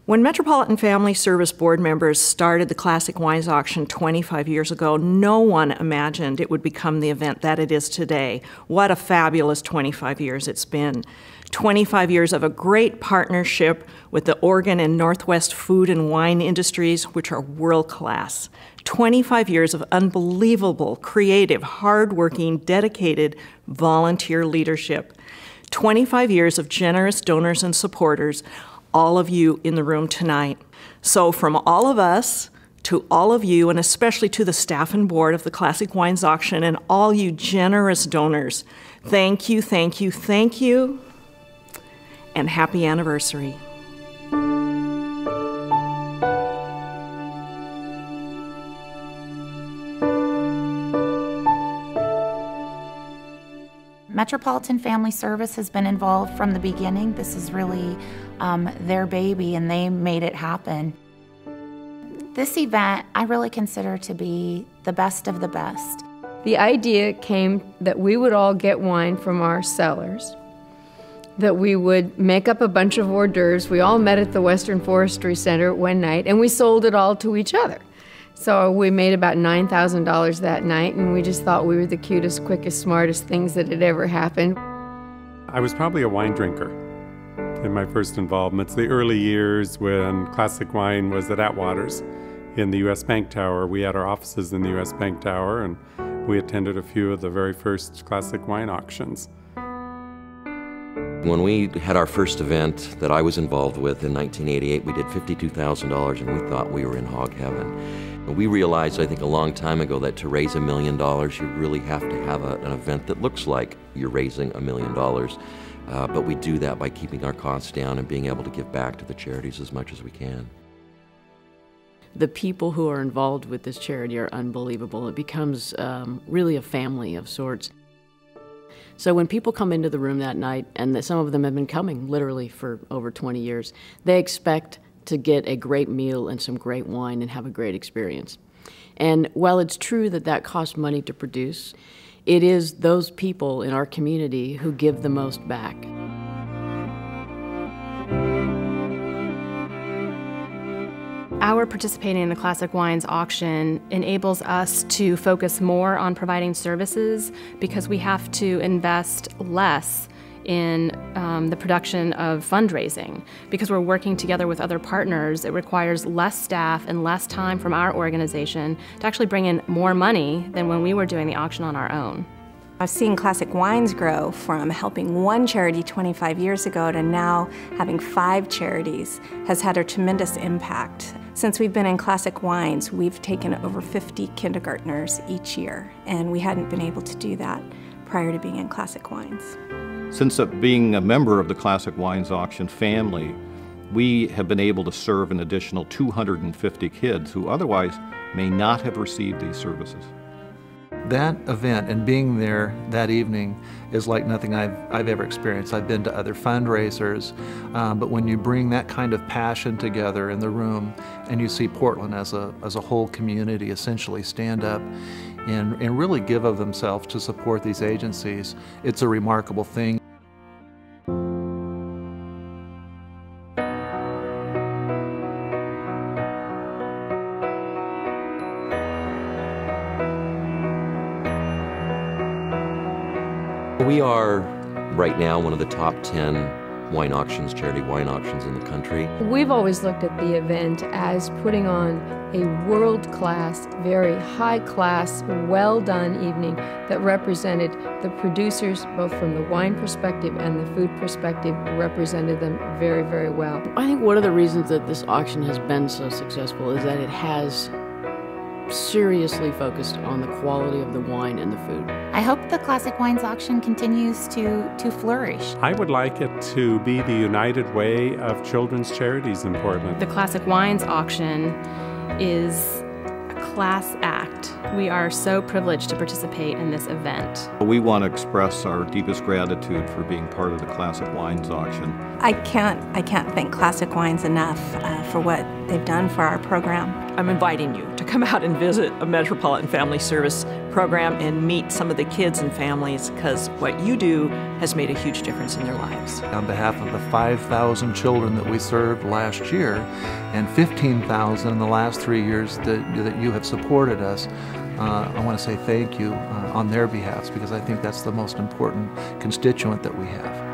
When Metropolitan Family Service board members started the Classic Wines Auction 25 years ago, no one imagined it would become the event that it is today. What a fabulous 25 years it's been. 25 years of a great partnership with the Oregon and Northwest food and wine industries, which are world-class. 25 years of unbelievable, creative, hardworking, dedicated volunteer leadership. 25 years of generous donors and supporters, all of you in the room tonight. So from all of us to all of you, and especially to the staff and board of the Classic Wines Auction and all you generous donors, thank you, thank you, thank you, and happy anniversary. Metropolitan Family Service has been involved from the beginning. This is really their baby, and they made it happen. This event I really consider to be the best of the best. The idea came that we would all get wine from our cellars, that we would make up a bunch of hors d'oeuvres. We all met at the Western Forestry Center one night, and we sold it all to each other. So we made about $9,000 that night, and we just thought we were the cutest, quickest, smartest things that had ever happened. I was probably a wine drinker in my first involvements. The early years when Classic Wine was at Atwater's in the U.S. Bank Tower. We had our offices in the U.S. Bank Tower, and we attended a few of the very first Classic Wine auctions. When we had our first event that I was involved with in 1988, we did $52,000, and we thought we were in hog heaven. We realized, I think, a long time ago that to raise $1 million, you really have to have an event that looks like you're raising $1 million. But we do that by keeping our costs down and being able to give back to the charities as much as we can. The people who are involved with this charity are unbelievable. It becomes really a family of sorts. So when people come into the room that night, and some of them have been coming literally for over 20 years, they expect to get a great meal and some great wine and have a great experience. And while it's true that that costs money to produce, it is those people in our community who give the most back. Our participating in the Classic Wines Auction enables us to focus more on providing services because we have to invest less in the production of fundraising. Because we're working together with other partners, it requires less staff and less time from our organization to actually bring in more money than when we were doing the auction on our own. I've seen Classic Wines grow from helping one charity 25 years ago to now having 5 charities has had a tremendous impact. Since we've been in Classic Wines, we've taken over 50 kindergartners each year, and we hadn't been able to do that prior to being in Classic Wines. Since being a member of the Classic Wines Auction family, we have been able to serve an additional 250 kids who otherwise may not have received these services. That event and being there that evening is like nothing I've ever experienced. I've been to other fundraisers, but when you bring that kind of passion together in the room and you see Portland as a whole community essentially stand up and really give of themselves to support these agencies, it's a remarkable thing. We are, right now, one of the top 10 wine auctions, charity wine auctions in the country. We've always looked at the event as putting on a world-class, very high-class, well-done evening that represented the producers, both from the wine perspective and the food perspective, represented them very, very well. I think one of the reasons that this auction has been so successful is that it has seriously focused on the quality of the wine and the food. I hope the Classic Wines Auction continues to flourish. I would like it to be the united way of children's charities in Portland. The Classic Wines Auction is a class act. We are so privileged to participate in this event. We want to express our deepest gratitude for being part of the Classic Wines Auction. I can't thank Classic Wines enough for what they've done for our program. I'm inviting you to come out and visit a Metropolitan Family Service program and meet some of the kids and families, because what you do has made a huge difference in their lives. On behalf of the 5,000 children that we served last year and 15,000 in the last 3 years that you have supported us, I want to say thank you on their behalf, because I think that's the most important constituent that we have.